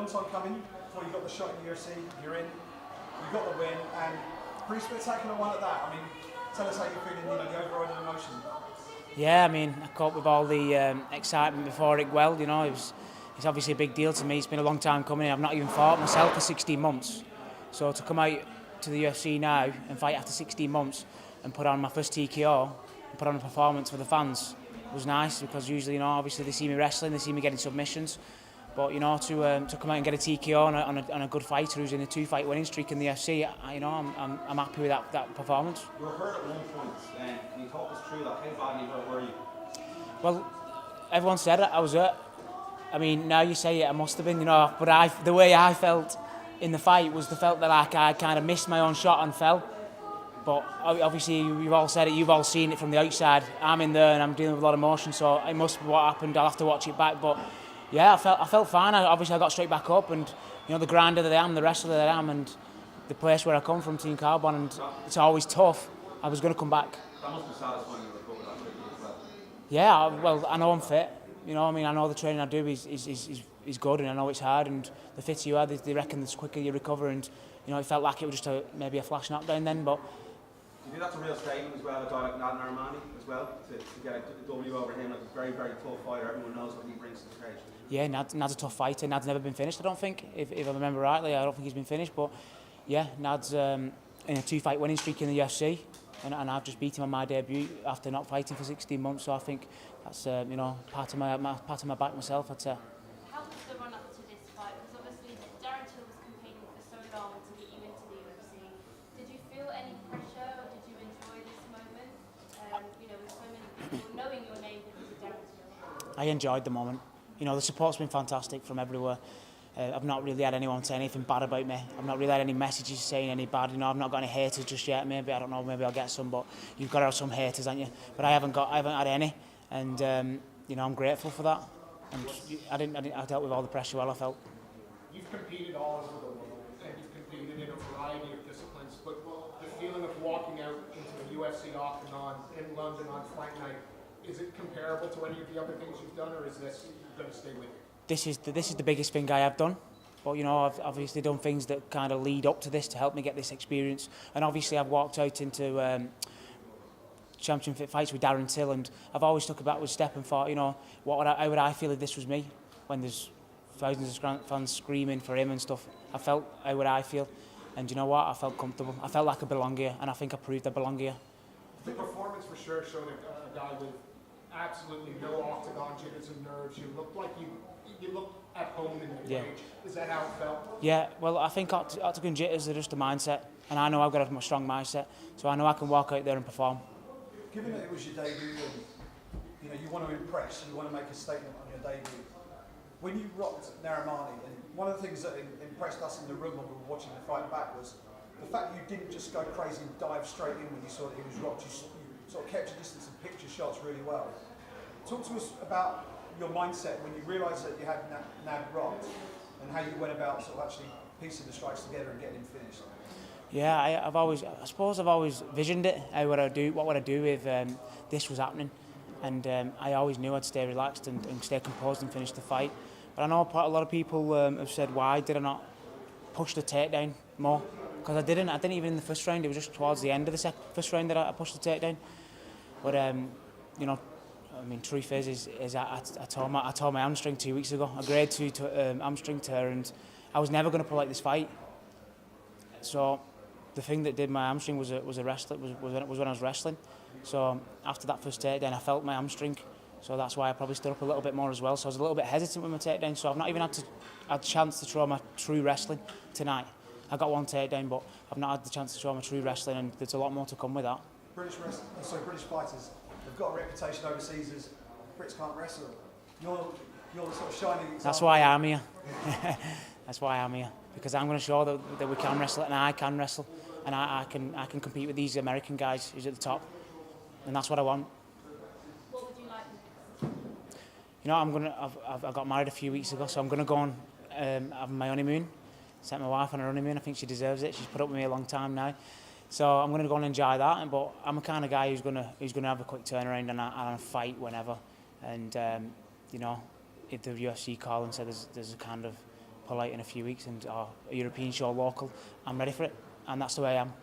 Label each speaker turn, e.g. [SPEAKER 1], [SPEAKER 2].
[SPEAKER 1] long time coming before you got the shot in the UFC. You're in, you got the win, and pretty spectacular one at that. I mean, tell us how you're feeling, the overriding emotion.
[SPEAKER 2] Yeah, I mean, I coped with all the excitement before it well. It's obviously a big deal to me. It's been a long time coming. I've not even fought myself for 16 months. So to come out to the UFC now and fight after 16 months and put on my first TKO and put on a performance for the fans was nice, because usually, obviously they see me wrestling, they see me getting submissions. But to come out and get a TKO on a good fighter who's in a 2-fight winning streak in the UFC, I'm happy with that performance.
[SPEAKER 3] You were hurt at one point. Can you talk us through that? How badly hurt were you?
[SPEAKER 2] Well, everyone said I was hurt. I mean, now you say it, I must have been, but the way I felt in the fight was the felt that I kind of missed my own shot and fell. But obviously, you've all said it, you've all seen it from the outside. I'm in there and I'm dealing with a lot of emotion, so it must be what happened. I'll have to watch it back. But yeah, I felt fine. I got straight back up, and the grinder that I am, the wrestler that I am, and the place where I come from, Team Carbon, and it's always tough. I was going to come back.
[SPEAKER 3] That must be satisfying to recover that quickly as well.
[SPEAKER 2] Yeah, well, I know I'm fit. I know the training I do is good, and I know it's hard, and the fitter you are, they reckon the quicker you recover, and it felt like it was just maybe a flash knockdown then, but...
[SPEAKER 3] Do you think that's a real statement as well, a guy like Nadan Armani as well, to get a W over him, like a very, very tough fighter, everyone knows what he brings to the cage?
[SPEAKER 2] Yeah, Nad's a tough fighter. Nad's never been finished, I don't think, if I remember rightly. I don't think he's been finished, but yeah, Nad's in a 2-fight winning streak in the UFC, and I've just beat him on my debut after not fighting for 16 months, so I think that's part of my back myself, I'd say.
[SPEAKER 4] How was the run up to this fight? Because obviously Darren Till was campaigning for so long to get you into the UFC. Did you feel any pressure, or did you enjoy this moment? With so many people knowing your name because of Darren Till.
[SPEAKER 2] I enjoyed the moment. The support's been fantastic from everywhere. I've not really had anyone say anything bad about me. I've not really had any messages saying any bad. I've not got any haters just yet. Maybe, I don't know, maybe I'll get some, but you've got to have some haters, haven't you? But I haven't had any, and I'm grateful for that. And I dealt with all the pressure well, I felt.
[SPEAKER 5] You've competed all over the world, and you've competed in a variety of disciplines, but the feeling of walking out into the UFC octagon in London on fight night, is it comparable to any of the other things you've done, or is this going to stay with you?
[SPEAKER 2] This is the biggest thing I have done, but I've obviously done things that kind of lead up to this to help me get this experience, and obviously I've walked out into championship fights with Darren Till, and I've always took a backward step and thought, how would I feel if this was me, when there's thousands of fans screaming for him and stuff. How would I feel? And you know what, I felt comfortable. I felt like I belong here, and I think I proved I belong here.
[SPEAKER 5] The performance for sure showed a guy with absolutely no octagon jitters and nerves. You looked like you looked at home in the cage. Is that how it felt?
[SPEAKER 2] Yeah, well, I think octagon jitters are just a mindset, and I know I've got a strong mindset, so I know I can walk out there and perform.
[SPEAKER 1] Given that it was your debut, and you want to impress, you want to make a statement on your debut, when you rocked Narimani, and one of the things that impressed us in the room when we were watching the fight back was the fact that you didn't just go crazy and dive straight in when you saw that he was rocked. You sort of kept your distance and picked your shots really well. Talk to us about your mindset when you realised that you had Nad rocked, and how you went about sort of actually piecing the strikes together and getting him finished.
[SPEAKER 2] Yeah, I suppose I've always visioned it. What would I do if this was happening? And I always knew I'd stay relaxed and stay composed and finish the fight. But I know a lot of people have said, why did I not push the takedown more? Because I didn't even in the first round. It was just towards the end of the first round that I pushed the takedown. But truth is I tore my hamstring 2 weeks ago. A grade 2 hamstring tear, and I was never going to pull out this fight. So the thing that did my hamstring was when I was wrestling. So after that first takedown, I felt my hamstring. So that's why I probably stood up a little bit more as well. So I was a little bit hesitant with my takedown. So I've not even had a chance to throw my true wrestling tonight. I got one takedown, but I've not had the chance to show my true wrestling, and there's a lot more to come with that.
[SPEAKER 1] British fighters, they've got a reputation overseas as Brits can't wrestle. You're the sort of shining example.
[SPEAKER 2] That's why I'm here. That's why I'm here, because I'm going to show that we can wrestle, and I can wrestle, and I can compete with these American guys who's at the top, and that's what I want.
[SPEAKER 4] What would you like?
[SPEAKER 2] I got married a few weeks ago, so I'm going to go on have my honeymoon. Sent my wife on her honeymoon. I think she deserves it. She's put up with me a long time now, so I'm going to go and enjoy that. But I'm the kind of guy who's going to have a quick turnaround and a fight whenever. And if the UFC call and said there's a kind of pull out in a few weeks and a European show local, I'm ready for it, and that's the way I am.